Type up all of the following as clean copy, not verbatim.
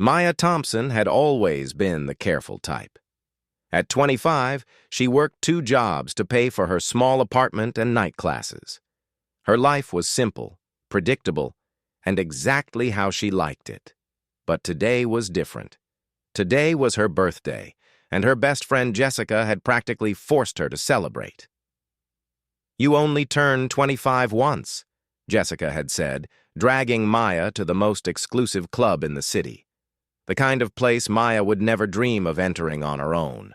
Maya Thompson had always been the careful type. At 25, she worked 2 jobs to pay for her small apartment and night classes. Her life was simple, predictable, and exactly how she liked it. But today was different. Today was her birthday, and her best friend Jessica had practically forced her to celebrate. "You only turn 25 once," Jessica had said, dragging Maya to the most exclusive club in the city. The kind of place Maya would never dream of entering on her own.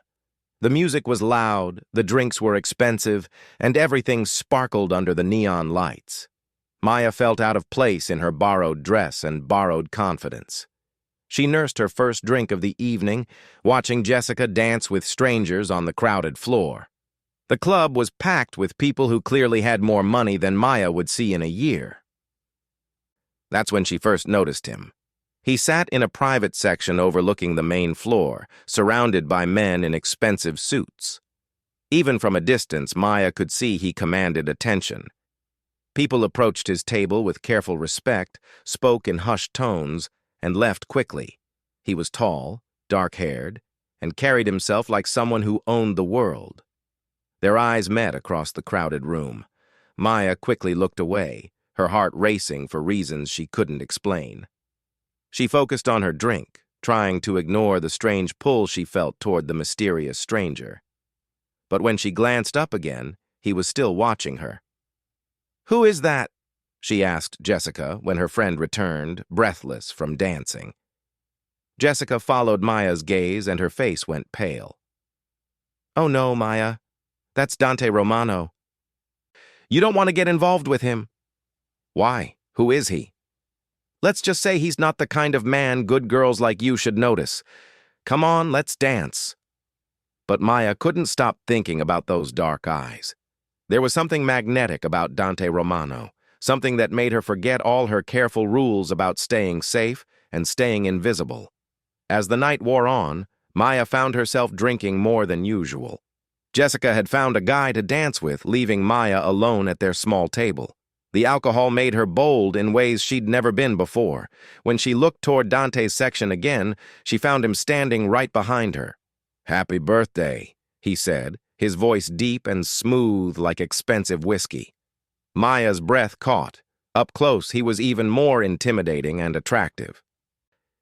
The music was loud, the drinks were expensive, and everything sparkled under the neon lights. Maya felt out of place in her borrowed dress and borrowed confidence. She nursed her first drink of the evening, watching Jessica dance with strangers on the crowded floor. The club was packed with people who clearly had more money than Maya would see in a year. That's when she first noticed him. He sat in a private section overlooking the main floor, surrounded by men in expensive suits. Even from a distance, Maya could see he commanded attention. People approached his table with careful respect, spoke in hushed tones, and left quickly. He was tall, dark-haired, and carried himself like someone who owned the world. Their eyes met across the crowded room. Maya quickly looked away, her heart racing for reasons she couldn't explain. She focused on her drink, trying to ignore the strange pull she felt toward the mysterious stranger. But when she glanced up again, he was still watching her. "Who is that?" she asked Jessica when her friend returned, breathless from dancing. Jessica followed Maya's gaze and her face went pale. "Oh no, Maya. That's Dante Romano." "You don't want to get involved with him." "Why? Who is he?" "Let's just say he's not the kind of man good girls like you should notice. Come on, let's dance." But Maya couldn't stop thinking about those dark eyes. There was something magnetic about Dante Romano, something that made her forget all her careful rules about staying safe and staying invisible. As the night wore on, Maya found herself drinking more than usual. Jessica had found a guy to dance with, leaving Maya alone at their small table. The alcohol made her bold in ways she'd never been before. When she looked toward Dante's section again, she found him standing right behind her. "Happy birthday," he said, his voice deep and smooth like expensive whiskey. Maya's breath caught. Up close, he was even more intimidating and attractive.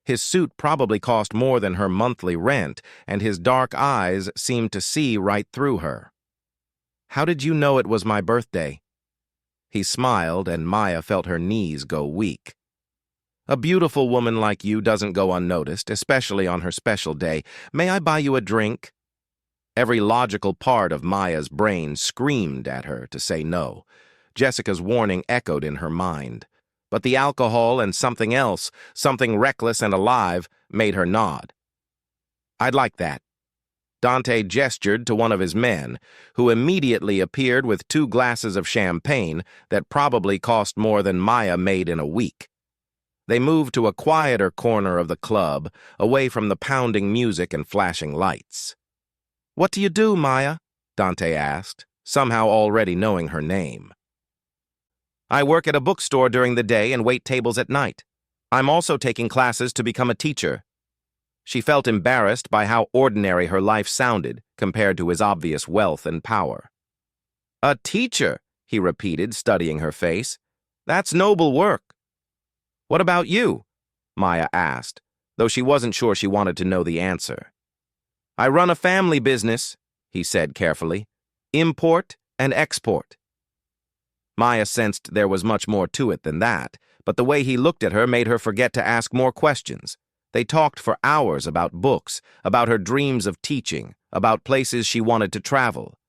His suit probably cost more than her monthly rent, and his dark eyes seemed to see right through her. "How did you know it was my birthday?" He smiled, and Maya felt her knees go weak. "A beautiful woman like you doesn't go unnoticed, especially on her special day. May I buy you a drink?" Every logical part of Maya's brain screamed at her to say no. Jessica's warning echoed in her mind. But the alcohol and something else, something reckless and alive, made her nod. "I'd like that." Dante gestured to one of his men, who immediately appeared with 2 glasses of champagne that probably cost more than Maya made in a week. They moved to a quieter corner of the club, away from the pounding music and flashing lights. "What do you do, Maya?" Dante asked, somehow already knowing her name. "I work at a bookstore during the day and wait tables at night. I'm also taking classes to become a teacher." She felt embarrassed by how ordinary her life sounded compared to his obvious wealth and power. "A teacher," he repeated, studying her face. "That's noble work." "What about you?" Maya asked, though she wasn't sure she wanted to know the answer. "I run a family business," he said carefully. "Import and export." Maya sensed there was much more to it than that, but the way he looked at her made her forget to ask more questions. They talked for hours about books, about her dreams of teaching, about places she wanted to travel.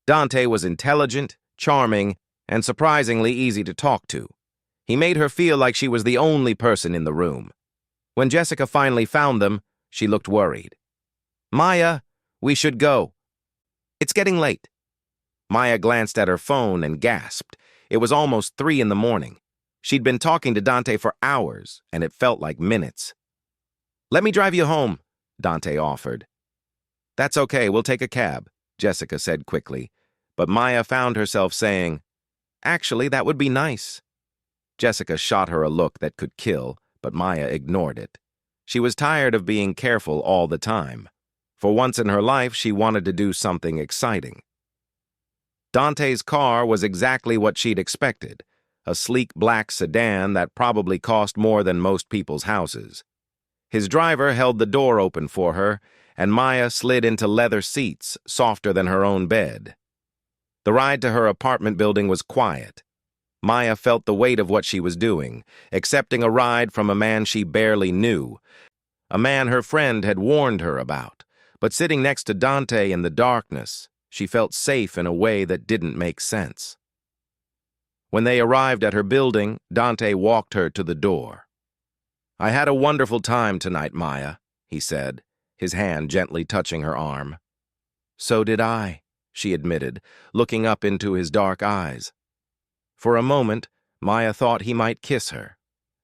Dante was intelligent, charming, and surprisingly easy to talk to. He made her feel like she was the only person in the room. When Jessica finally found them, she looked worried. "Maya, we should go. It's getting late." Maya glanced at her phone and gasped. It was almost 3 in the morning. She'd been talking to Dante for hours, and it felt like minutes. "Let me drive you home," Dante offered. "That's okay, we'll take a cab," Jessica said quickly, but Maya found herself saying, "Actually, that would be nice." Jessica shot her a look that could kill, but Maya ignored it. She was tired of being careful all the time. For once in her life, she wanted to do something exciting. Dante's car was exactly what she'd expected, a sleek black sedan that probably cost more than most people's houses. His driver held the door open for her, and Maya slid into leather seats softer than her own bed. The ride to her apartment building was quiet. Maya felt the weight of what she was doing, accepting a ride from a man she barely knew, a man her friend had warned her about. But sitting next to Dante in the darkness, she felt safe in a way that didn't make sense. When they arrived at her building, Dante walked her to the door. "I had a wonderful time tonight, Maya," he said, his hand gently touching her arm. "So did I," she admitted, looking up into his dark eyes. For a moment, Maya thought he might kiss her.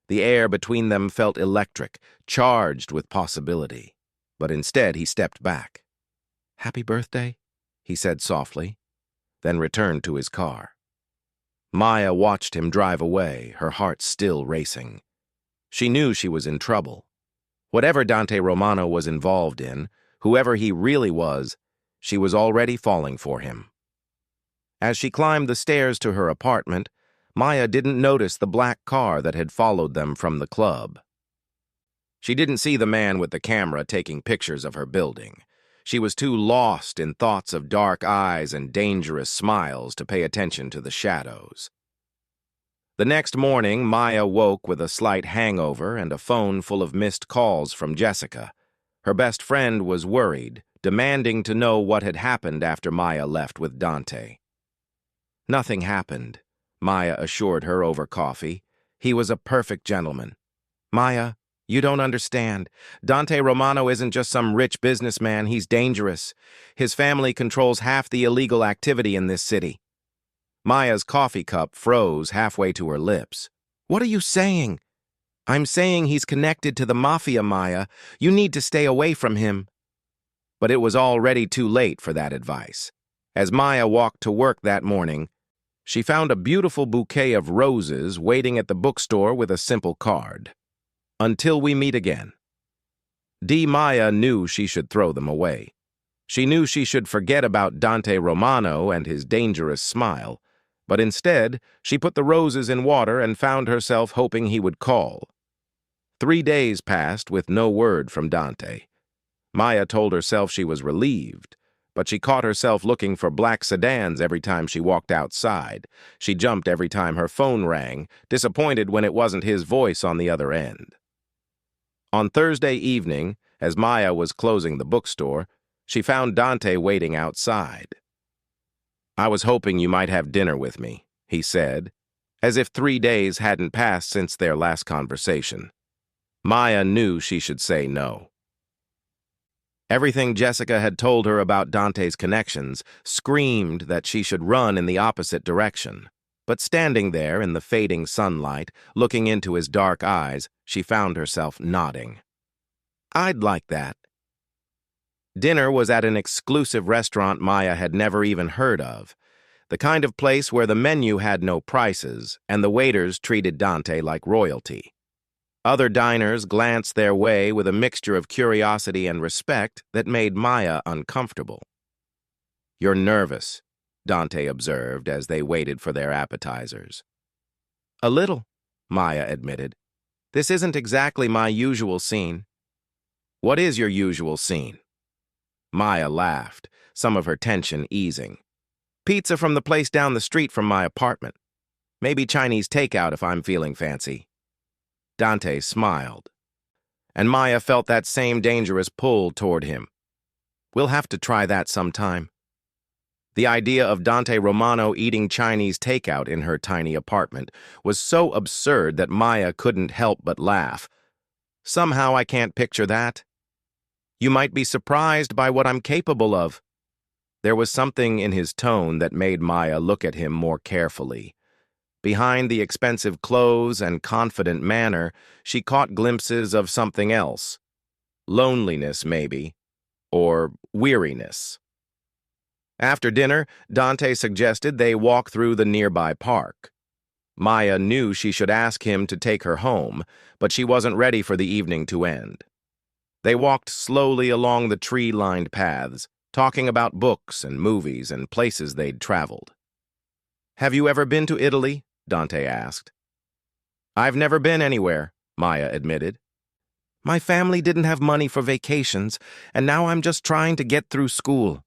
The air between them felt electric, charged with possibility. But instead he stepped back. "Happy birthday," he said softly, then returned to his car. Maya watched him drive away, her heart still racing. She knew she was in trouble. Whatever Dante Romano was involved in, whoever he really was, she was already falling for him. As she climbed the stairs to her apartment, Maya didn't notice the black car that had followed them from the club. She didn't see the man with the camera taking pictures of her building. She was too lost in thoughts of dark eyes and dangerous smiles to pay attention to the shadows. The next morning, Maya woke with a slight hangover and a phone full of missed calls from Jessica. Her best friend was worried, demanding to know what had happened after Maya left with Dante. "Nothing happened," Maya assured her over coffee. "He was a perfect gentleman." "Maya, you don't understand. Dante Romano isn't just some rich businessman, he's dangerous. His family controls half the illegal activity in this city." Maya's coffee cup froze halfway to her lips. "What are you saying?" "I'm saying he's connected to the Mafia, Maya. You need to stay away from him." But it was already too late for that advice. As Maya walked to work that morning, she found a beautiful bouquet of roses waiting at the bookstore with a simple card. "Until we meet again." Maya knew she should throw them away. She knew she should forget about Dante Romano and his dangerous smile, but instead, she put the roses in water and found herself hoping he would call. 3 days passed with no word from Dante. Maya told herself she was relieved, but she caught herself looking for black sedans every time she walked outside. She jumped every time her phone rang, disappointed when it wasn't his voice on the other end. On Thursday evening, as Maya was closing the bookstore, she found Dante waiting outside. "I was hoping you might have dinner with me," he said, as if 3 days hadn't passed since their last conversation. Maya knew she should say no. Everything Jessica had told her about Dante's connections screamed that she should run in the opposite direction. But standing there in the fading sunlight, looking into his dark eyes, she found herself nodding. "I'd like that." Dinner was at an exclusive restaurant Maya had never even heard of, the kind of place where the menu had no prices and the waiters treated Dante like royalty. Other diners glanced their way with a mixture of curiosity and respect that made Maya uncomfortable. "You're nervous," Dante observed as they waited for their appetizers. "A little," Maya admitted. "This isn't exactly my usual scene." "What is your usual scene?" Maya laughed, some of her tension easing. "Pizza from the place down the street from my apartment. Maybe Chinese takeout if I'm feeling fancy." Dante smiled, and Maya felt that same dangerous pull toward him. "We'll have to try that sometime." The idea of Dante Romano eating Chinese takeout in her tiny apartment was so absurd that Maya couldn't help but laugh. "Somehow I can't picture that. You might be surprised by what I'm capable of." There was something in his tone that made Maya look at him more carefully. Behind the expensive clothes and confident manner, she caught glimpses of something else. Loneliness, maybe, or weariness. After dinner, Dante suggested they walk through the nearby park. Maya knew she should ask him to take her home, but she wasn't ready for the evening to end. They walked slowly along the tree-lined paths, talking about books and movies and places they'd traveled. "Have you ever been to Italy?" Dante asked. "I've never been anywhere," Maya admitted. "My family didn't have money for vacations, and now I'm just trying to get through school.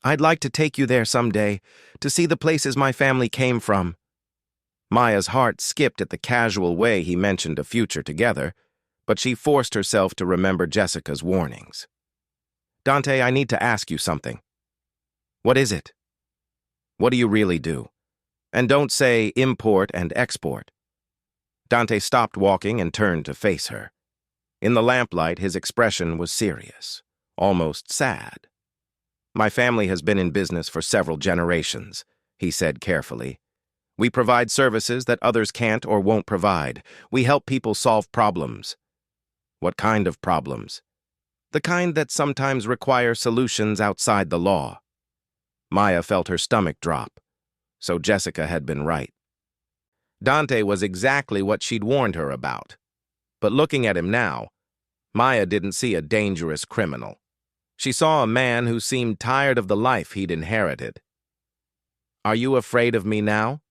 I'd like to take you there someday, to see the places my family came from." Maya's heart skipped at the casual way he mentioned a future together, but she forced herself to remember Jessica's warnings. "Dante, I need to ask you something." "What is it?" "What do you really do? And don't say import and export." Dante stopped walking and turned to face her. In the lamplight, his expression was serious, almost sad. "My family has been in business for several generations," he said carefully. "We provide services that others can't or won't provide. We help people solve problems." "What kind of problems?" "The kind that sometimes require solutions outside the law." Maya felt her stomach drop. So Jessica had been right. Dante was exactly what she'd warned her about. But looking at him now, Maya didn't see a dangerous criminal. She saw a man who seemed tired of the life he'd inherited. "Are you afraid of me now?"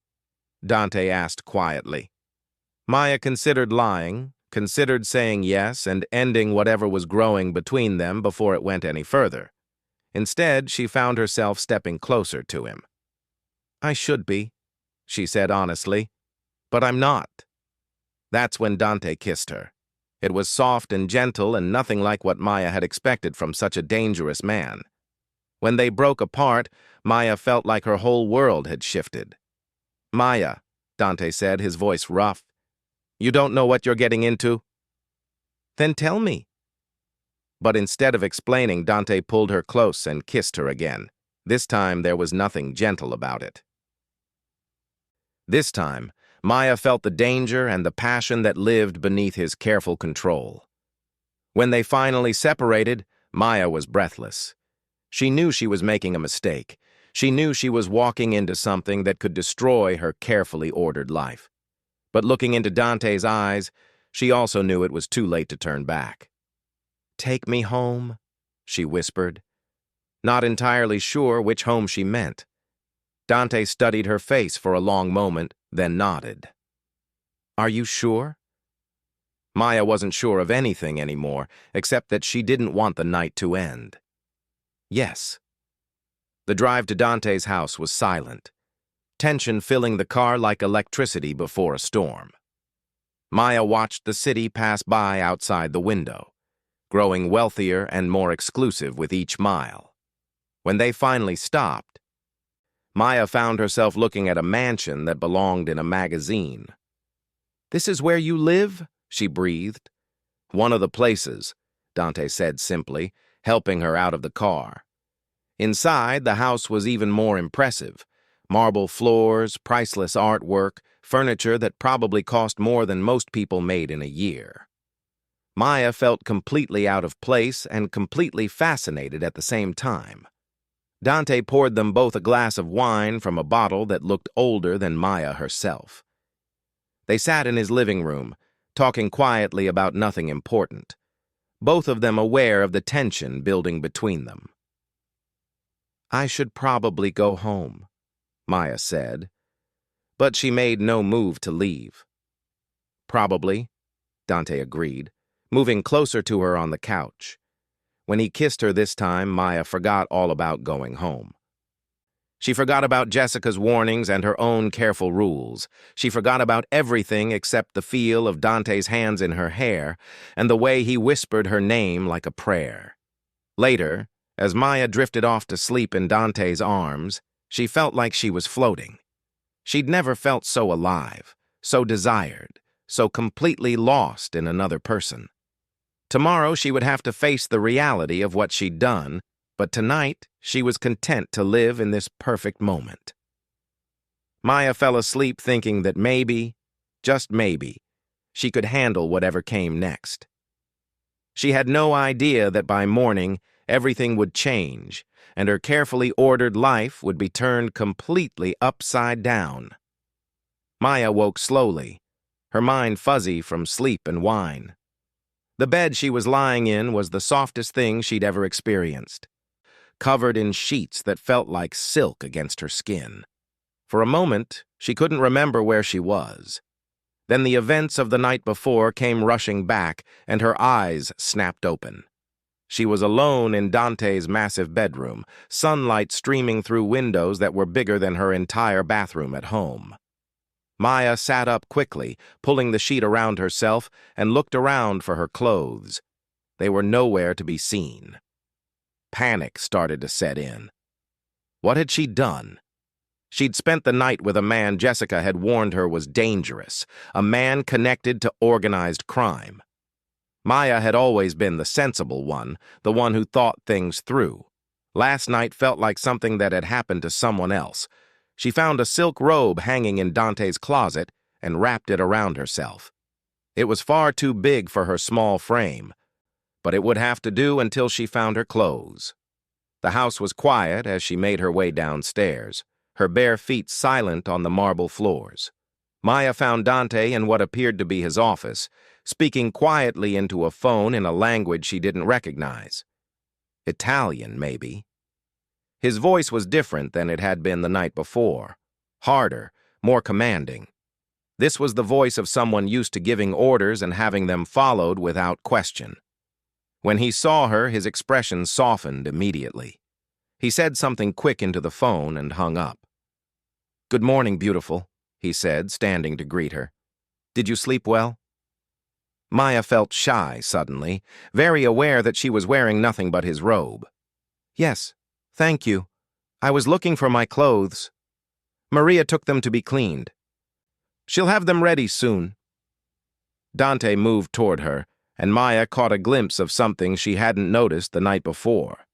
Dante asked quietly. Maya considered lying, considered saying yes and ending whatever was growing between them before it went any further. Instead, she found herself stepping closer to him. "I should be," she said honestly, "but I'm not." That's when Dante kissed her. It was soft and gentle and nothing like what Maya had expected from such a dangerous man. When they broke apart, Maya felt like her whole world had shifted. "Maya," Dante said, his voice rough, "you don't know what you're getting into?" "Then tell me." But instead of explaining, Dante pulled her close and kissed her again. This time, there was nothing gentle about it. This time, Maya felt the danger and the passion that lived beneath his careful control. When they finally separated, Maya was breathless. She knew she was making a mistake. She knew she was walking into something that could destroy her carefully ordered life. But looking into Dante's eyes, she also knew it was too late to turn back. "Take me home," she whispered, not entirely sure which home she meant. Dante studied her face for a long moment, then nodded. "Are you sure?" Maya wasn't sure of anything anymore, except that she didn't want the night to end. "Yes." The drive to Dante's house was silent, tension filling the car like electricity before a storm. Maya watched the city pass by outside the window, growing wealthier and more exclusive with each mile. When they finally stopped, Maya found herself looking at a mansion that belonged in a magazine. "This is where you live?" she breathed. "One of the places," Dante said simply, helping her out of the car. Inside, the house was even more impressive. Marble floors, priceless artwork, furniture that probably cost more than most people made in a year. Maya felt completely out of place and completely fascinated at the same time. Dante poured them both a glass of wine from a bottle that looked older than Maya herself. They sat in his living room, talking quietly about nothing important, both of them aware of the tension building between them. "I should probably go home," Maya said, but she made no move to leave. "Probably," Dante agreed, moving closer to her on the couch. When he kissed her this time, Maya forgot all about going home. She forgot about Jessica's warnings and her own careful rules. She forgot about everything except the feel of Dante's hands in her hair and the way he whispered her name like a prayer. Later, as Maya drifted off to sleep in Dante's arms, she felt like she was floating. She'd never felt so alive, so desired, so completely lost in another person. Tomorrow she would have to face the reality of what she'd done, but tonight she was content to live in this perfect moment. Maya fell asleep thinking that maybe, just maybe, she could handle whatever came next. She had no idea that by morning everything would change and her carefully ordered life would be turned completely upside down. Maya woke slowly, her mind fuzzy from sleep and wine. The bed she was lying in was the softest thing she'd ever experienced, covered in sheets that felt like silk against her skin. For a moment, she couldn't remember where she was. Then the events of the night before came rushing back, and her eyes snapped open. She was alone in Dante's massive bedroom, sunlight streaming through windows that were bigger than her entire bathroom at home. Maya sat up quickly, pulling the sheet around herself, and looked around for her clothes. They were nowhere to be seen. Panic started to set in. What had she done? She'd spent the night with a man Jessica had warned her was dangerous, a man connected to organized crime. Maya had always been the sensible one, the one who thought things through. Last night felt like something that had happened to someone else. She found a silk robe hanging in Dante's closet and wrapped it around herself. It was far too big for her small frame, but it would have to do until she found her clothes. The house was quiet as she made her way downstairs, her bare feet silent on the marble floors. Maya found Dante in what appeared to be his office, speaking quietly into a phone in a language she didn't recognize. Italian, maybe. His voice was different than it had been the night before, harder, more commanding. This was the voice of someone used to giving orders and having them followed without question. When he saw her, his expression softened immediately. He said something quick into the phone and hung up. "Good morning, beautiful," he said, standing to greet her. "Did you sleep well?" Maya felt shy suddenly, very aware that she was wearing nothing but his robe. "Yes, thank you. I was looking for my clothes. Maria took them to be cleaned. She'll have them ready soon." Dante moved toward her, and Maya caught a glimpse of something she hadn't noticed the night before.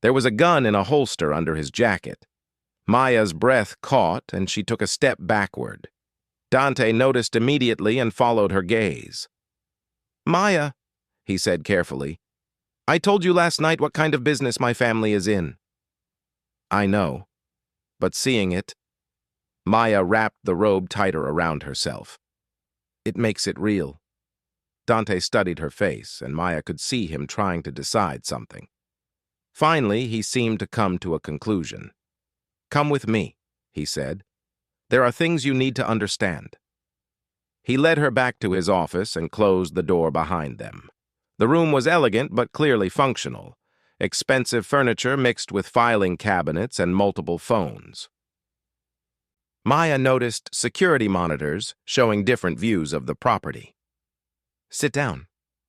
There was a gun in a holster under his jacket. Maya's breath caught, and she took a step backward. Dante noticed immediately and followed her gaze. "Maya," he said carefully, "I told you last night what kind of business my family is in." "I know, but seeing it..." Maya wrapped the robe tighter around herself. "It makes it real." Dante studied her face, and Maya could see him trying to decide something. Finally, he seemed to come to a conclusion. "Come with me," he said. "There are things you need to understand." He led her back to his office and closed the door behind them. The room was elegant but clearly functional. Expensive furniture mixed with filing cabinets and multiple phones. Maya noticed security monitors showing different views of the property. "Sit down,"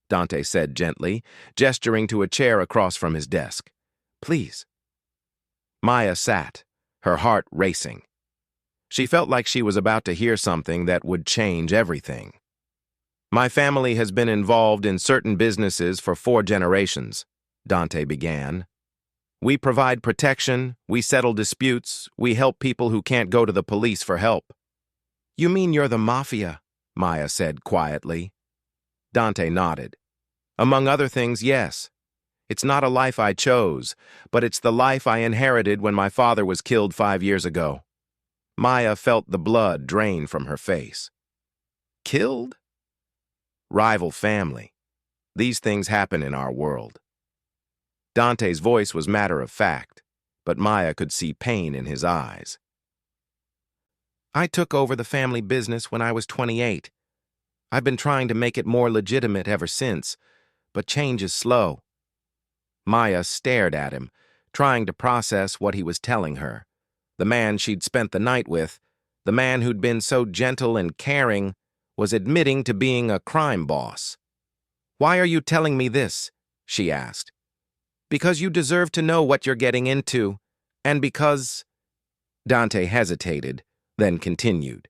Dante said gently, gesturing to a chair across from his desk. "Please." Maya sat, her heart racing. She felt like she was about to hear something that would change everything. "My family has been involved in certain businesses for 4 generations, Dante began. "We provide protection, we settle disputes, we help people who can't go to the police for help." "You mean you're the Mafia?" Maya said quietly. Dante nodded. "Among other things, yes. It's not a life I chose, but it's the life I inherited when my father was killed 5 years ago." Maya felt the blood drain from her face. "Killed?" "Rival family. These things happen in our world." Dante's voice was matter of fact, but Maya could see pain in his eyes. "I took over the family business when I was 28. I've been trying to make it more legitimate ever since, but change is slow." Maya stared at him, trying to process what he was telling her. The man she'd spent the night with, the man who'd been so gentle and caring, was admitting to being a crime boss. "Why are you telling me this?" she asked. "Because you deserve to know what you're getting into, and because..." Dante hesitated, then continued.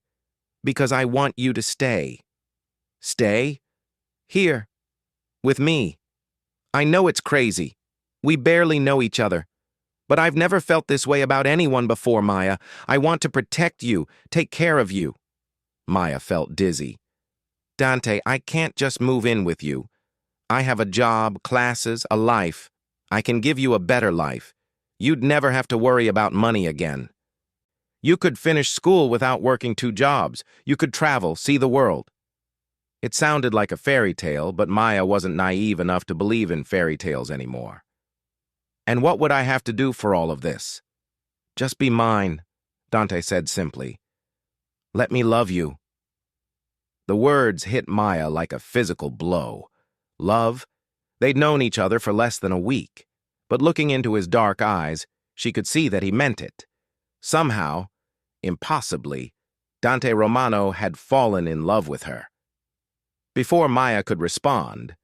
"Because I want you to stay." "Stay? Here. With me. I know it's crazy. We barely know each other. But I've never felt this way about anyone before, Maya. I want to protect you, take care of you." Maya felt dizzy. "Dante, I can't just move in with you. I have a job, classes, a life. I can give you a better life. You'd never have to worry about money again. You could finish school without working 2 jobs. You could travel, see the world." It sounded like a fairy tale, but Maya wasn't naive enough to believe in fairy tales anymore. And what would I have to do for all of this? Just be mine, Dante said simply. Let me love you. The words hit Maya like a physical blow. Love? They'd known each other for less than a week, but looking into his dark eyes, she could see that he meant it. Somehow, impossibly, Dante Romano had fallen in love with her. Before Maya could respond,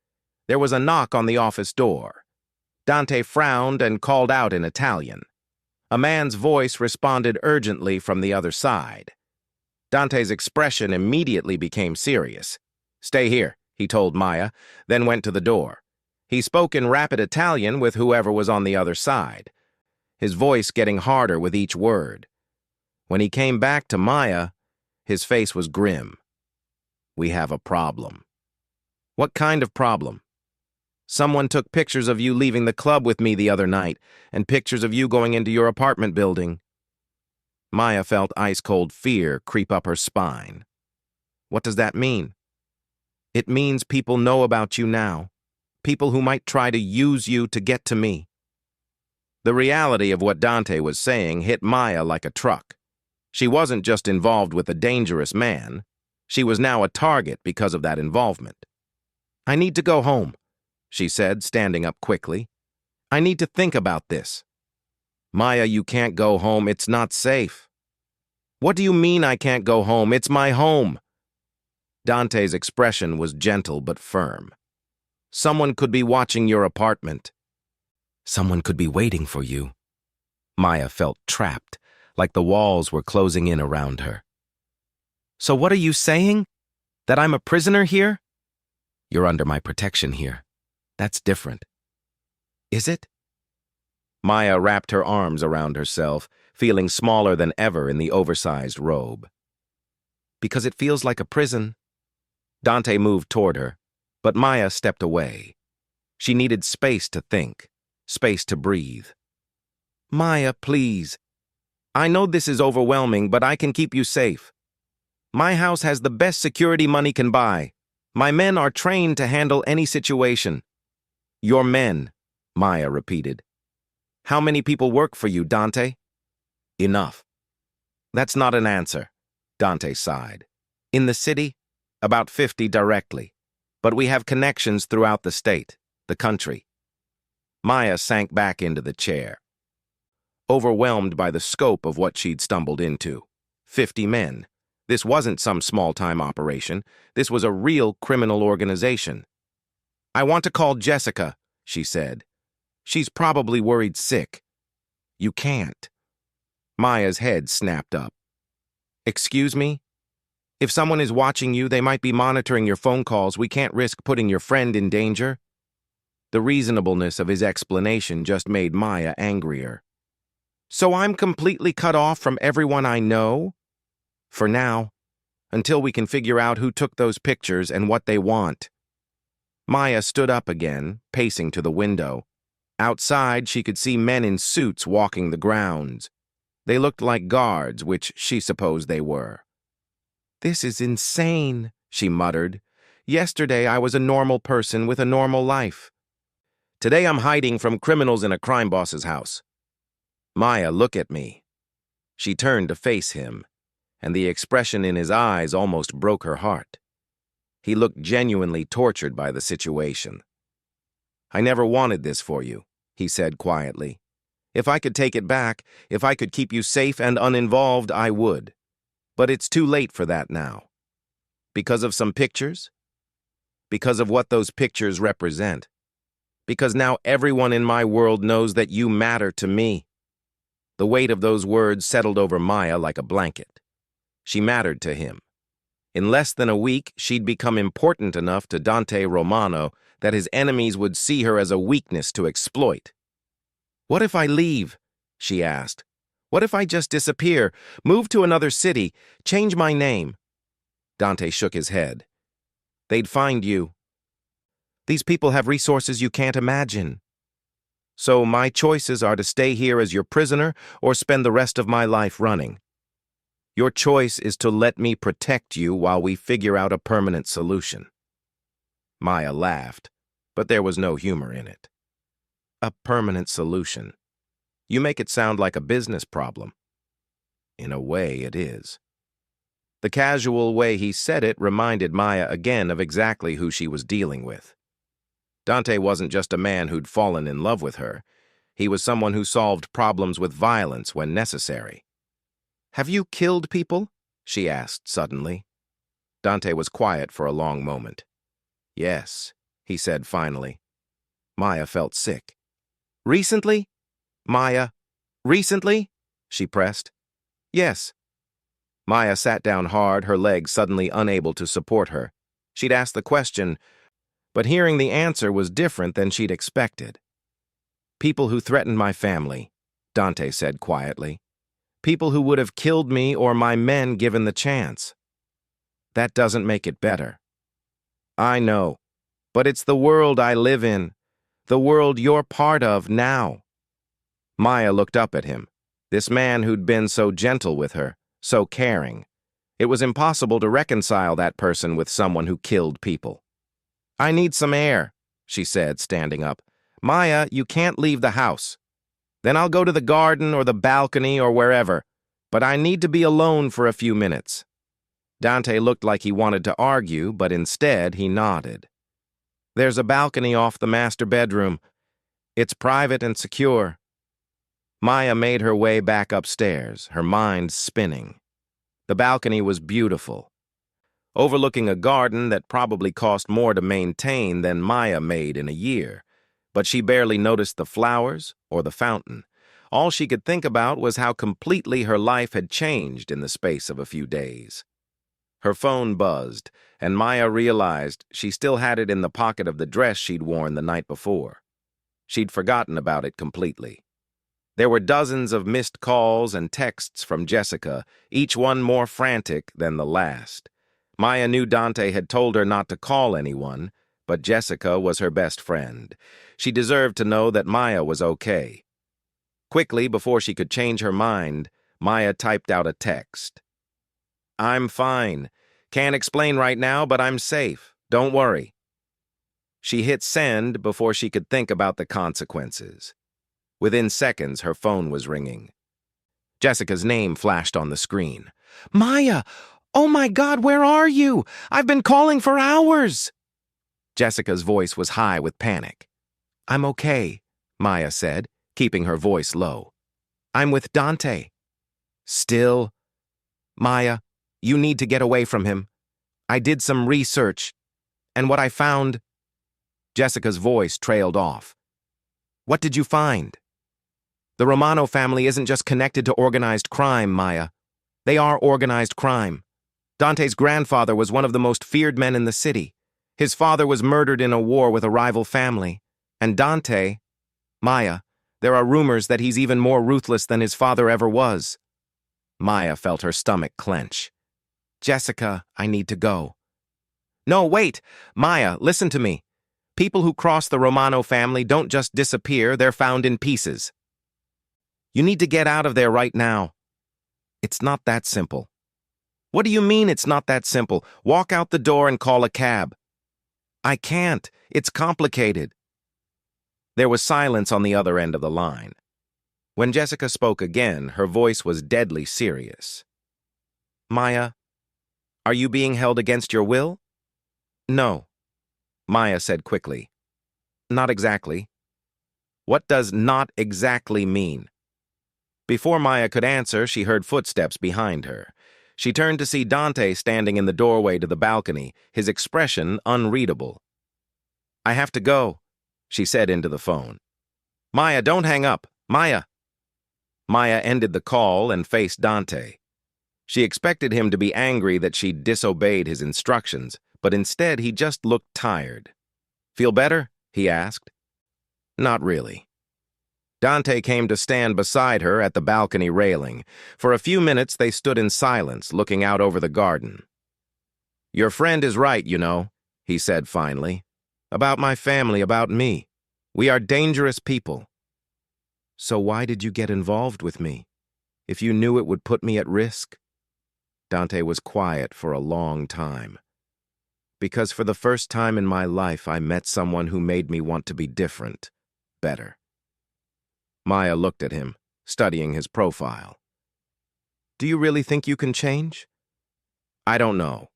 there was a knock on the office door. Dante frowned and called out in Italian. A man's voice responded urgently from the other side. Dante's expression immediately became serious. "Stay here," he told Maya, then went to the door. He spoke in rapid Italian with whoever was on the other side, his voice getting harder with each word. When he came back to Maya, his face was grim. "We have a problem." "What kind of problem?" "Someone took pictures of you leaving the club with me the other night, and pictures of you going into your apartment building." Maya felt ice-cold fear creep up her spine. "What does that mean?" "It means people know about you now. People who might try to use you to get to me." The reality of what Dante was saying hit Maya like a truck. She wasn't just involved with a dangerous man. She was now a target because of that involvement. "I need to go home," she said, standing up quickly. "I need to think about this." "Maya, you can't go home. It's not safe." "What do you mean I can't go home? It's my home." Dante's expression was gentle but firm. "Someone could be watching your apartment." "Someone could be waiting for you." Maya felt trapped, like the walls were closing in around her. "So what are you saying? That I'm a prisoner here?" "You're under my protection here. That's different." "Is it?" Maya wrapped her arms around herself, feeling smaller than ever in the oversized robe. "Because it feels like a prison." Dante moved toward her, but Maya stepped away. She needed space to think, space to breathe. "Maya, please. I know this is overwhelming, but I can keep you safe. My house has the best security money can buy. My men are trained to handle any situation." "Your men," Maya repeated. "How many people work for you, Dante?" "Enough." "That's not an answer," Dante sighed. "In the city, about 50 directly. But we have connections throughout the state, the country." Maya sank back into the chair, overwhelmed by the scope of what she'd stumbled into. 50 men. This wasn't some small-time operation. This was a real criminal organization. "I want to call Jessica," she said. "She's probably worried sick." "You can't." Maya's head snapped up. "Excuse me? If someone is watching you, they might be monitoring your phone calls. We can't risk putting your friend in danger." The reasonableness of his explanation just made Maya angrier. "So I'm completely cut off from everyone I know?" "For now, until we can figure out who took those pictures and what they want." Maya stood up again, pacing to the window. Outside, she could see men in suits walking the grounds. They looked like guards, which she supposed they were. "This is insane," she muttered. "Yesterday I was a normal person with a normal life. Today I'm hiding from criminals in a crime boss's house." "Maya, look at me." She turned to face him, and the expression in his eyes almost broke her heart. He looked genuinely tortured by the situation. "I never wanted this for you," he said quietly. "If I could take it back, if I could keep you safe and uninvolved, I would. But it's too late for that now." "Because of some pictures?" "Because of what those pictures represent. Because now everyone in my world knows that you matter to me." The weight of those words settled over Maya like a blanket. She mattered to him. In less than a week, she'd become important enough to Dante Romano that his enemies would see her as a weakness to exploit. "What if I leave?" she asked. "What if I just disappear, move to another city, change my name?" Dante shook his head. "They'd find you. These people have resources you can't imagine. So my choices are to stay here as your prisoner or spend the rest of my life running. Your choice is to let me protect you while we figure out a permanent solution." Maya laughed, but there was no humor in it. A permanent solution. You make it sound like a business problem. In a way, it is. The casual way he said it reminded Maya again of exactly who she was dealing with. Dante wasn't just a man who'd fallen in love with her. He was someone who solved problems with violence when necessary. "Have you killed people?" she asked suddenly. Dante was quiet for a long moment. "Yes," he said finally. Maya felt sick. "Recently?" "Maya, recently?" she pressed. "Yes." Maya sat down hard, her legs suddenly unable to support her. She'd asked the question, but hearing the answer was different than she'd expected. "People who threatened my family," Dante said quietly. "People who would have killed me or my men given the chance. That doesn't make it better." "I know, but it's the world I live in, the world you're part of now." Maya looked up at him, this man who'd been so gentle with her, so caring. It was impossible to reconcile that person with someone who killed people. "I need some air," she said, standing up. "Maya, you can't leave the house. Then I'll go to the garden or the balcony or wherever, but I need to be alone for a few minutes." Dante looked like he wanted to argue, but instead he nodded. "There's a balcony off the master bedroom. It's private and secure." Maya made her way back upstairs, her mind spinning. The balcony was beautiful, overlooking a garden that probably cost more to maintain than Maya made in a year, but she barely noticed the flowers or the fountain. All she could think about was how completely her life had changed in the space of a few days. Her phone buzzed, and Maya realized she still had it in the pocket of the dress she'd worn the night before. She'd forgotten about it completely. There were dozens of missed calls and texts from Jessica, each one more frantic than the last. Maya knew Dante had told her not to call anyone, but Jessica was her best friend. She deserved to know that Maya was okay. Quickly, before she could change her mind, Maya typed out a text. "I'm fine. Can't explain right now, but I'm safe. Don't worry." She hit send before she could think about the consequences. Within seconds, her phone was ringing. Jessica's name flashed on the screen. "Maya! Oh my God, where are you? I've been calling for hours!" Jessica's voice was high with panic. "I'm okay," Maya said, keeping her voice low. "I'm with Dante." "Still?" "Maya, you need to get away from him. I did some research, and what I found—" Jessica's voice trailed off. "What did you find?" "The Romano family isn't just connected to organized crime, Maya. They are organized crime. Dante's grandfather was one of the most feared men in the city. His father was murdered in a war with a rival family. And Dante, Maya, there are rumors that he's even more ruthless than his father ever was." Maya felt her stomach clench. "Jessica, I need to go." "No, wait! Maya, listen to me. People who cross the Romano family don't just disappear, they're found in pieces. You need to get out of there right now." "It's not that simple." "What do you mean it's not that simple? Walk out the door and call a cab." "I can't. It's complicated." There was silence on the other end of the line. When Jessica spoke again, her voice was deadly serious. "Maya, are you being held against your will?" "No," Maya said quickly. "Not exactly." "What does not exactly mean?" Before Maya could answer, she heard footsteps behind her. She turned to see Dante standing in the doorway to the balcony, his expression unreadable. "I have to go," she said into the phone. "Maya, don't hang up. Maya." Maya ended the call and faced Dante. She expected him to be angry that she'd disobeyed his instructions, but instead he just looked tired. "Feel better?" he asked. "Not really." Dante came to stand beside her at the balcony railing. For a few minutes they stood in silence, looking out over the garden. "Your friend is right, you know," he said finally. "About my family, about me. We are dangerous people." "So why did you get involved with me? If you knew it would put me at risk?" Dante was quiet for a long time. because for the first time in my life I met someone who made me want to be different, better. Maya looked at him, studying his profile. Do you really think you can change? I don't know,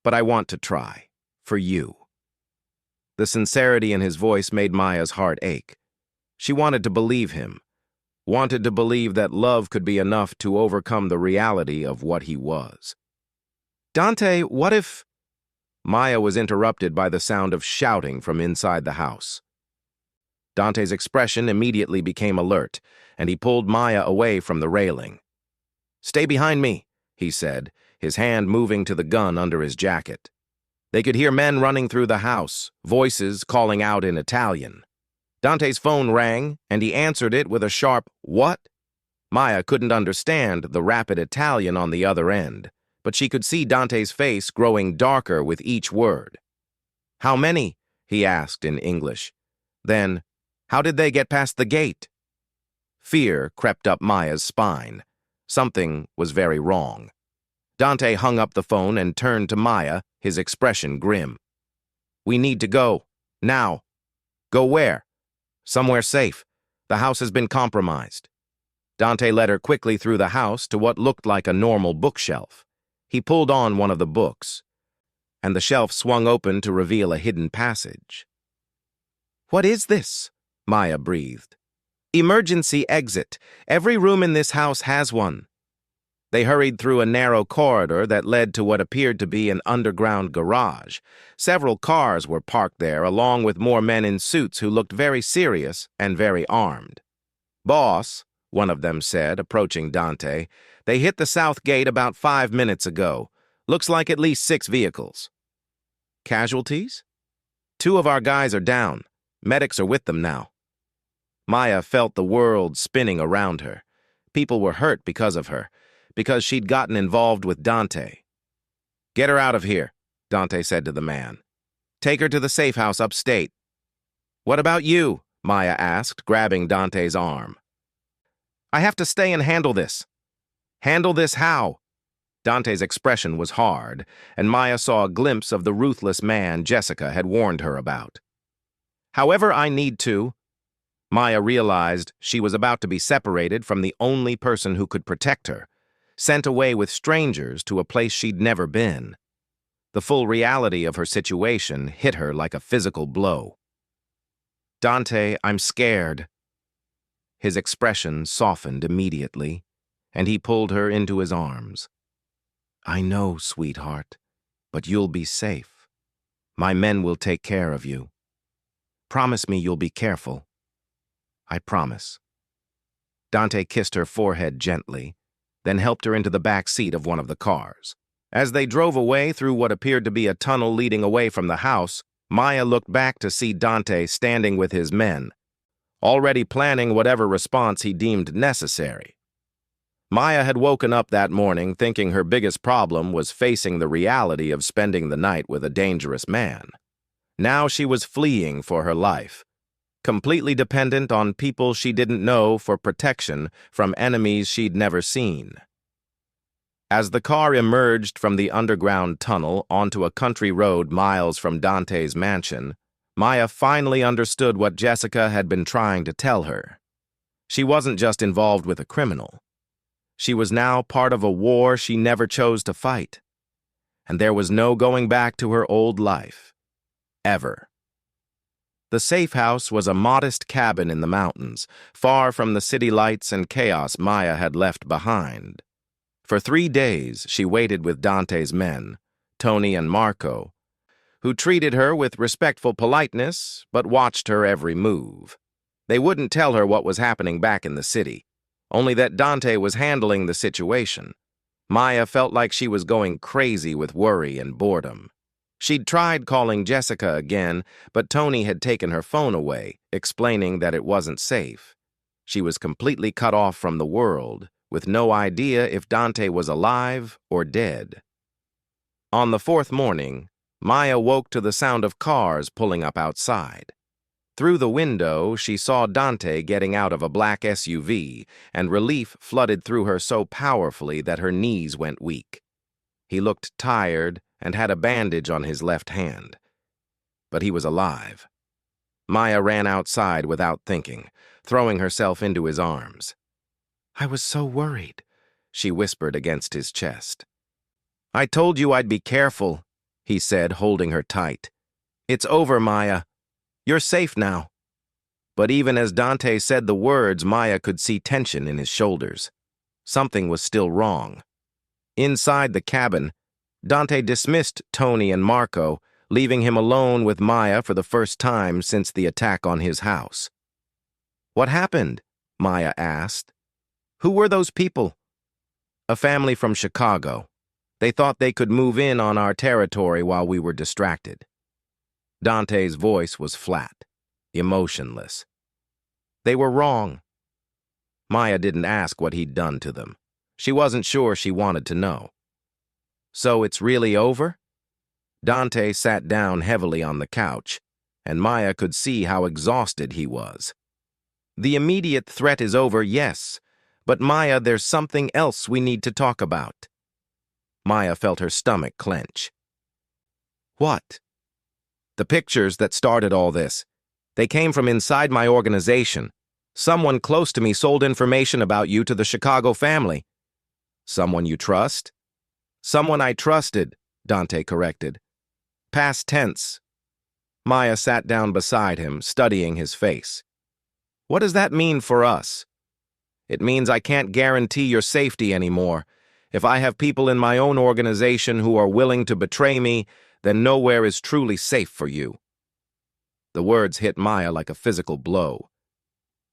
but I want to try, for you. The sincerity in his voice made Maya's heart ache. She wanted to believe him, wanted to believe that love could be enough to overcome the reality of what he was. Dante, what if... Maya was interrupted by the sound of shouting from inside the house. Dante's expression immediately became alert, and he pulled Maya away from the railing. Stay behind me, he said, his hand moving to the gun under his jacket. They could hear men running through the house, voices calling out in Italian. Dante's phone rang, and he answered it with a sharp, "What?" Maya couldn't understand the rapid Italian on the other end, but she could see Dante's face growing darker with each word. How many? He asked in English. Then, how did they get past the gate? Fear crept up Maya's spine. Something was very wrong. Dante hung up the phone and turned to Maya, his expression grim. We need to go. Now. Go where? Somewhere safe. The house has been compromised. Dante led her quickly through the house to what looked like a normal bookshelf. He pulled on one of the books, and the shelf swung open to reveal a hidden passage. What is this? Maya breathed. Emergency exit. Every room in this house has one. They hurried through a narrow corridor that led to what appeared to be an underground garage. Several cars were parked there, along with more men in suits who looked very serious and very armed. Boss, one of them said, approaching Dante, they hit the south gate about 5 minutes ago. Looks like at least 6 vehicles. Casualties? 2 of our guys are down. Medics are with them now. Maya felt the world spinning around her. People were hurt because of her, because she'd gotten involved with Dante. Get her out of here, Dante said to the man. Take her to the safe house upstate. What about you? Maya asked, grabbing Dante's arm. I have to stay and handle this. Handle this how? Dante's expression was hard, and Maya saw a glimpse of the ruthless man Jessica had warned her about. However I need to. Maya realized she was about to be separated from the only person who could protect her, sent away with strangers to a place she'd never been. The full reality of her situation hit her like a physical blow. Dante, I'm scared. His expression softened immediately, and he pulled her into his arms. I know, sweetheart, but you'll be safe. My men will take care of you. Promise me you'll be careful. I promise. Dante kissed her forehead gently, then helped her into the back seat of one of the cars. As they drove away through what appeared to be a tunnel leading away from the house, Maya looked back to see Dante standing with his men, already planning whatever response he deemed necessary. Maya had woken up that morning thinking her biggest problem was facing the reality of spending the night with a dangerous man. Now she was fleeing for her life, completely dependent on people she didn't know for protection from enemies she'd never seen. As the car emerged from the underground tunnel onto a country road miles from Dante's mansion, Maya finally understood what Jessica had been trying to tell her. She wasn't just involved with a criminal. She was now part of a war she never chose to fight. And there was no going back to her old life. Ever. The safe house was a modest cabin in the mountains, far from the city lights and chaos Maya had left behind. For 3 days, she waited with Dante's men, Tony and Marco, who treated her with respectful politeness but watched her every move. They wouldn't tell her what was happening back in the city, only that Dante was handling the situation. Maya felt like she was going crazy with worry and boredom. She'd tried calling Jessica again, but Tony had taken her phone away, explaining that it wasn't safe. She was completely cut off from the world, with no idea if Dante was alive or dead. On the 4th morning, Maya woke to the sound of cars pulling up outside. Through the window, she saw Dante getting out of a black SUV, and relief flooded through her so powerfully that her knees went weak. He looked tired, and had a bandage on his left hand. But he was alive. Maya ran outside without thinking, throwing herself into his arms. "I was so worried," she whispered against his chest. "I told you I'd be careful," he said, holding her tight. "It's over, Maya. You're safe now." But even as Dante said the words, Maya could see tension in his shoulders. Something was still wrong. Inside the cabin, Dante dismissed Tony and Marco, leaving him alone with Maya for the first time since the attack on his house. "What happened?" Maya asked. "Who were those people?" "A family from Chicago. They thought they could move in on our territory while we were distracted." Dante's voice was flat, emotionless. "They were wrong." Maya didn't ask what he'd done to them. She wasn't sure she wanted to know. "So it's really over?" Dante sat down heavily on the couch, and Maya could see how exhausted he was. "The immediate threat is over, yes, but Maya, there's something else we need to talk about." Maya felt her stomach clench. "What?" "The pictures that started all this. They came from inside my organization. Someone close to me sold information about you to the Chicago family." "Someone you trust?" "Someone I trusted," Dante corrected. Past tense. Maya sat down beside him, studying his face. "What does that mean for us?" "It means I can't guarantee your safety anymore. If I have people in my own organization who are willing to betray me, then nowhere is truly safe for you." The words hit Maya like a physical blow.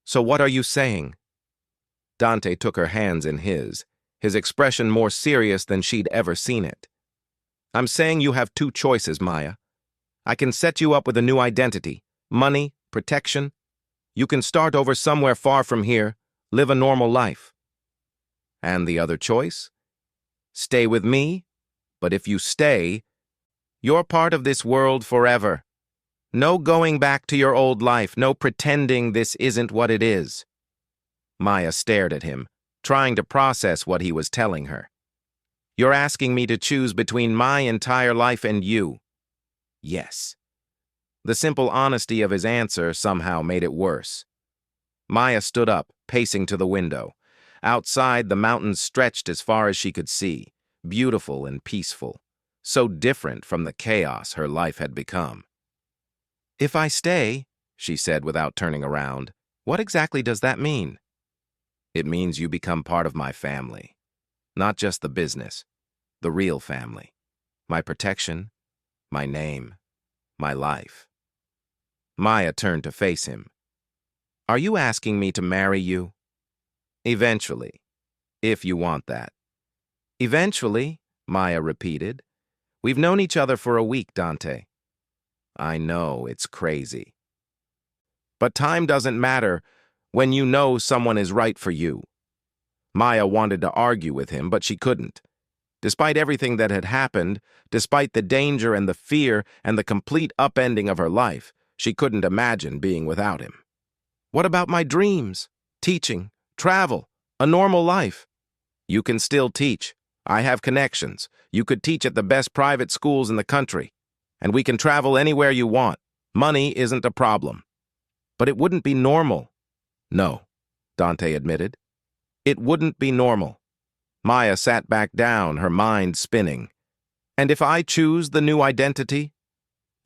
"So what are you saying?" Dante took her hands in his expression more serious than she'd ever seen it. "I'm saying you have two choices, Maya. I can set you up with a new identity, money, protection. You can start over somewhere far from here, live a normal life. And the other choice? Stay with me, but if you stay, you're part of this world forever. No going back to your old life, no pretending this isn't what it is." Maya stared at him, trying to process what he was telling her. "You're asking me to choose between my entire life and you?" "Yes." The simple honesty of his answer somehow made it worse. Maya stood up, pacing to the window. Outside, the mountains stretched as far as she could see, beautiful and peaceful, so different from the chaos her life had become. "If I stay," she said without turning around, "what exactly does that mean?" "It means you become part of my family. Not just the business, the real family. My protection, my name, my life." Maya turned to face him. "Are you asking me to marry you?" "Eventually, if you want that." "Eventually," Maya repeated. "We've known each other for a week, Dante." "I know, it's crazy. But time doesn't matter when you know someone is right for you." Maya wanted to argue with him, but she couldn't. Despite everything that had happened, despite the danger and the fear and the complete upending of her life, she couldn't imagine being without him. "What about my dreams? Teaching, travel, a normal life?" "You can still teach. I have connections. You could teach at the best private schools in the country. And we can travel anywhere you want. Money isn't a problem." "But it wouldn't be normal." "No," Dante admitted. "It wouldn't be normal." Maya sat back down, her mind spinning. "And if I choose the new identity?"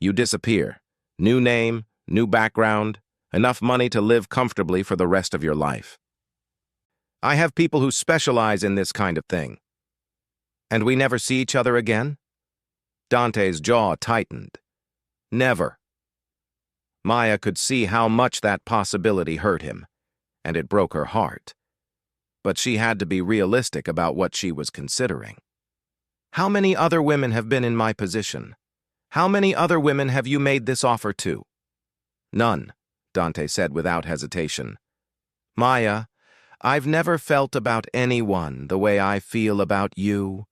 "You disappear. New name, new background, enough money to live comfortably for the rest of your life. I have people who specialize in this kind of thing." "And we never see each other again?" Dante's jaw tightened. "Never." Maya could see how much that possibility hurt him, and it broke her heart. But she had to be realistic about what she was considering. "How many other women have been in my position? How many other women have you made this offer to?" "None," Dante said without hesitation. "Maya, I've never felt about anyone the way I feel about you.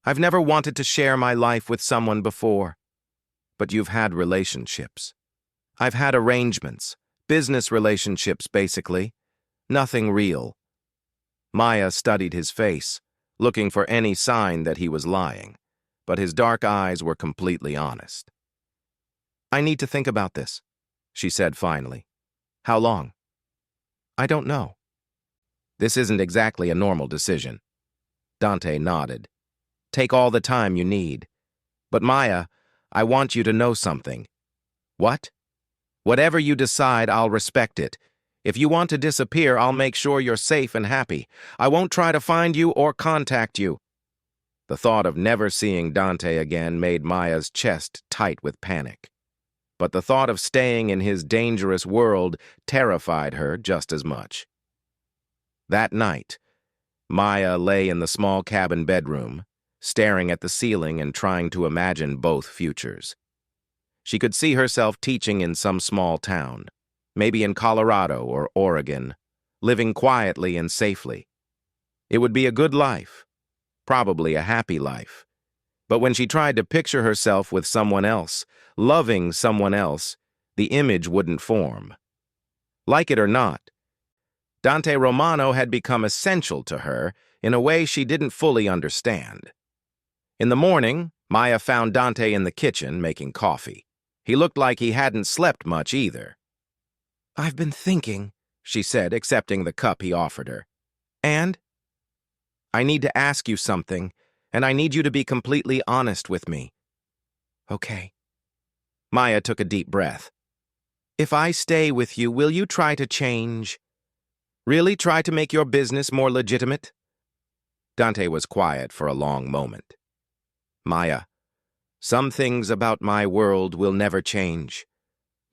I've never wanted to share my life with someone before. But you've had relationships. I've had arrangements, business relationships, basically. Nothing real." Maya studied his face, looking for any sign that he was lying, but his dark eyes were completely honest. "I need to think about this," she said finally. "How long?" "I don't know." "This isn't exactly a normal decision." Dante nodded. "Take all the time you need. But Maya, I want you to know something." "What?" "Whatever you decide, I'll respect it. If you want to disappear, I'll make sure you're safe and happy. I won't try to find you or contact you." The thought of never seeing Dante again made Maya's chest tight with panic. But the thought of staying in his dangerous world terrified her just as much. That night, Maya lay in the small cabin bedroom, staring at the ceiling and trying to imagine both futures. She could see herself teaching in some small town, maybe in Colorado or Oregon, living quietly and safely. It would be a good life, probably a happy life. But when she tried to picture herself with someone else, loving someone else, the image wouldn't form. Like it or not, Dante Romano had become essential to her in a way she didn't fully understand. In the morning, Maya found Dante in the kitchen making coffee. He looked like he hadn't slept much either. "I've been thinking," she said, accepting the cup he offered her. "And?" "I need to ask you something, and I need you to be completely honest with me." "Okay." Maya took a deep breath. "If I stay with you, will you try to change? Really try to make your business more legitimate?" Dante was quiet for a long moment. "Maya, some things about my world will never change.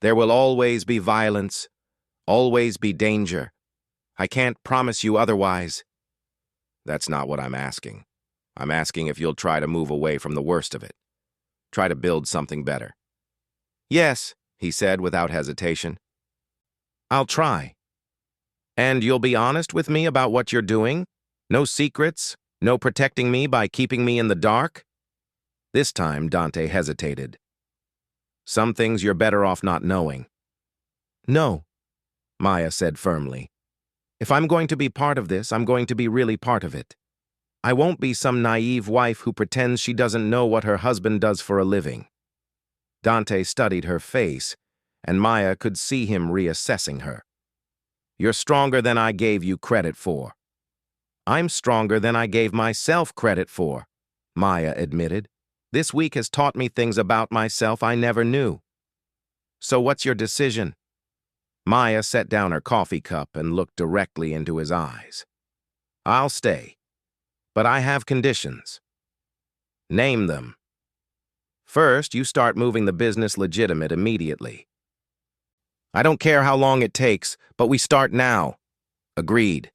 There will always be violence, always be danger. I can't promise you otherwise." "That's not what I'm asking. I'm asking if you'll try to move away from the worst of it. Try to build something better." "Yes," he said without hesitation. "I'll try." "And you'll be honest with me about what you're doing? No secrets? No protecting me by keeping me in the dark?" This time, Dante hesitated. "Some things you're better off not knowing." "No," Maya said firmly. "If I'm going to be part of this, I'm going to be really part of it. I won't be some naive wife who pretends she doesn't know what her husband does for a living." Dante studied her face, and Maya could see him reassessing her. "You're stronger than I gave you credit for." "I'm stronger than I gave myself credit for," Maya admitted. "This week has taught me things about myself I never knew." "So what's your decision?" Maya set down her coffee cup and looked directly into his eyes. "I'll stay, but I have conditions." "Name them." "First, you start moving the business legitimate immediately." "I don't care how long it takes, but we start now." "Agreed."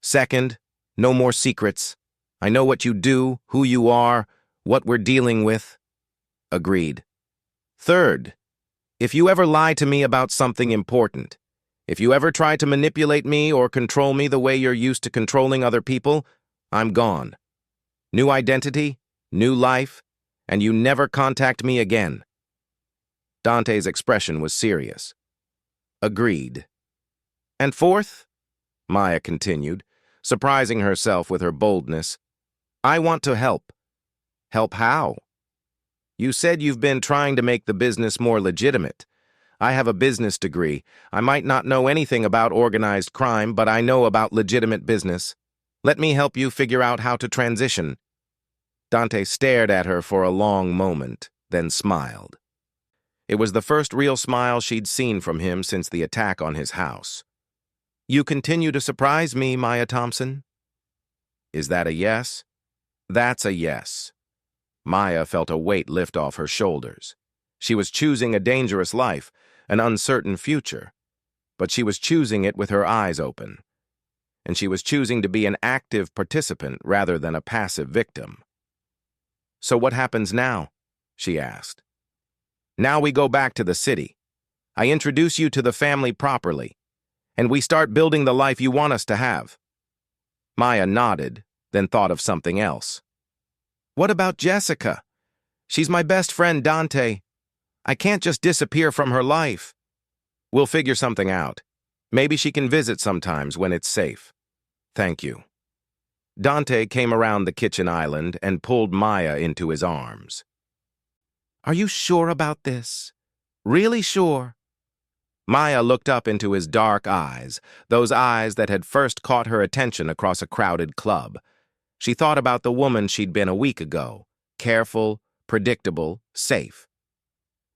"Second, no more secrets. I know what you do, who you are, what we're dealing with." "Agreed." "Third, if you ever lie to me about something important, if you ever try to manipulate me or control me the way you're used to controlling other people, I'm gone. New identity, new life, and you never contact me again." Dante's expression was serious. "Agreed." "And fourth," Maya continued, surprising herself with her boldness, "I want to help." "Help how?" "You said you've been trying to make the business more legitimate. I have a business degree. I might not know anything about organized crime, but I know about legitimate business. Let me help you figure out how to transition." Dante stared at her for a long moment, then smiled. It was the first real smile she'd seen from him since the attack on his house. "You continue to surprise me, Maya Thompson." "Is that a yes?" "That's a yes." Maya felt a weight lift off her shoulders. She was choosing a dangerous life, an uncertain future, but she was choosing it with her eyes open. And she was choosing to be an active participant rather than a passive victim. "So what happens now?" she asked. "Now we go back to the city. I introduce you to the family properly, and we start building the life you want us to have." Maya nodded, then thought of something else. "What about Jessica? She's my best friend, Dante. I can't just disappear from her life." "We'll figure something out. Maybe she can visit sometimes when it's safe." "Thank you." Dante came around the kitchen island and pulled Maya into his arms. "Are you sure about this? Really sure?" Maya looked up into his dark eyes, those eyes that had first caught her attention across a crowded club. She thought about the woman she'd been a week ago, careful, predictable, safe.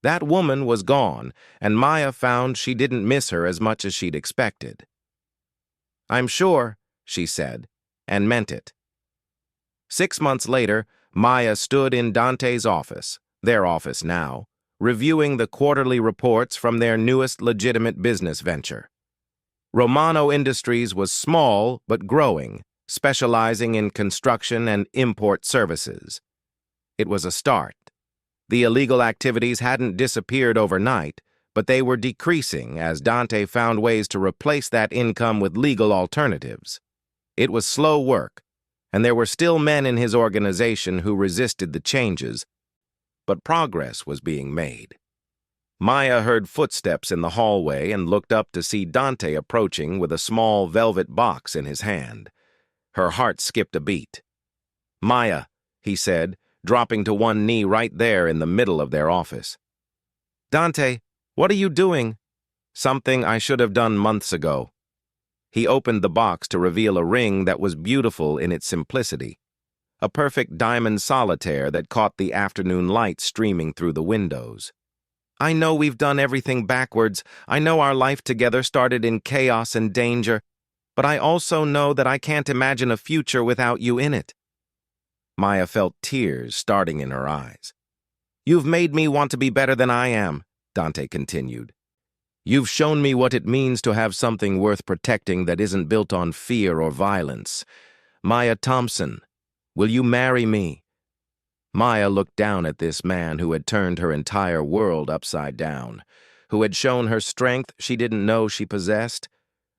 That woman was gone, and Maya found she didn't miss her as much as she'd expected. "I'm sure," she said, and meant it. 6 months later, Maya stood in Dante's office, their office now, reviewing the quarterly reports from their newest legitimate business venture. Romano Industries was small but growing, specializing in construction and import services. It was a start. The illegal activities hadn't disappeared overnight, but they were decreasing as Dante found ways to replace that income with legal alternatives. It was slow work, and there were still men in his organization who resisted the changes, but progress was being made. Maya heard footsteps in the hallway and looked up to see Dante approaching with a small velvet box in his hand. Her heart skipped a beat. "Maya," he said, dropping to one knee right there in the middle of their office. "Dante, what are you doing?" "Something I should have done months ago." He opened the box to reveal a ring that was beautiful in its simplicity, a perfect diamond solitaire that caught the afternoon light streaming through the windows. "I know we've done everything backwards. I know our life together started in chaos and danger, but I also know that I can't imagine a future without you in it." Maya felt tears starting in her eyes. "You've made me want to be better than I am," Dante continued. "You've shown me what it means to have something worth protecting that isn't built on fear or violence. Maya Thompson, will you marry me?" Maya looked down at this man who had turned her entire world upside down, who had shown her strength she didn't know she possessed,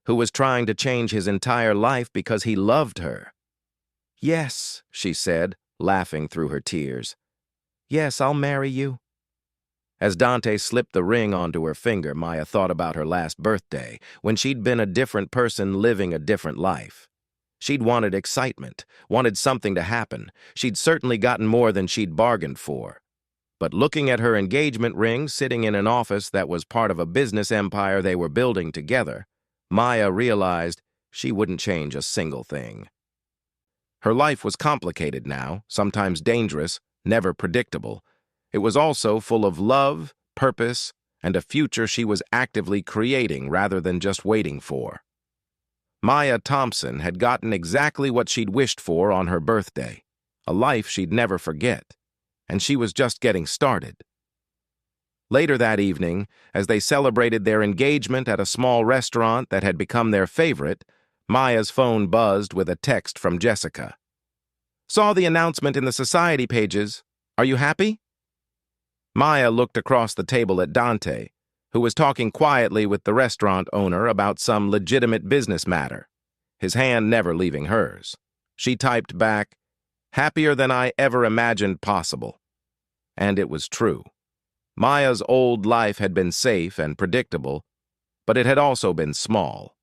who was trying to change his entire life because he loved her. "Yes," she said, laughing through her tears. "Yes, I'll marry you." As Dante slipped the ring onto her finger, Maya thought about her last birthday, when she'd been a different person living a different life. She'd wanted excitement, wanted something to happen. She'd certainly gotten more than she'd bargained for. But looking at her engagement ring sitting in an office that was part of a business empire they were building together, Maya realized she wouldn't change a single thing. Her life was complicated now, sometimes dangerous, never predictable. It was also full of love, purpose, and a future she was actively creating rather than just waiting for. Maya Thompson had gotten exactly what she'd wished for on her birthday, a life she'd never forget, and she was just getting started. Later that evening, as they celebrated their engagement at a small restaurant that had become their favorite, Maya's phone buzzed with a text from Jessica. "Saw the announcement in the society pages. Are you happy?" Maya looked across the table at Dante, who was talking quietly with the restaurant owner about some legitimate business matter, his hand never leaving hers. She typed back, "Happier than I ever imagined possible." And it was true. Maya's old life had been safe and predictable, but it had also been small.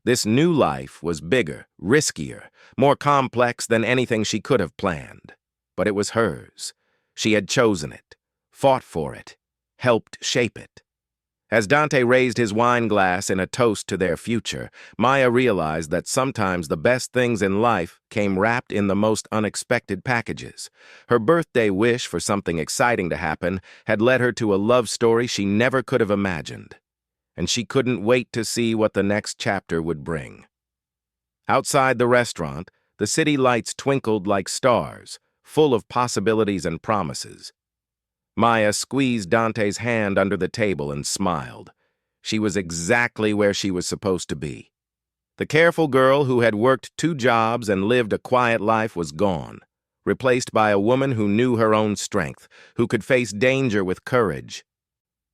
This new life was bigger, riskier, more complex than anything she could have planned. But it was hers. She had chosen it, fought for it, helped shape it. As Dante raised his wine glass in a toast to their future, Maya realized that sometimes the best things in life came wrapped in the most unexpected packages. Her birthday wish for something exciting to happen had led her to a love story she never could have imagined, and she couldn't wait to see what the next chapter would bring. Outside the restaurant, the city lights twinkled like stars, full of possibilities and promises. Maya squeezed Dante's hand under the table and smiled. She was exactly where she was supposed to be. The careful girl who had worked 2 jobs and lived a quiet life was gone, replaced by a woman who knew her own strength, who could face danger with courage,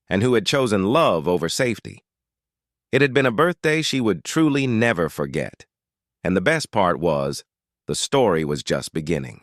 and who had chosen love over safety. It had been a birthday she would truly never forget. And the best part was, the story was just beginning.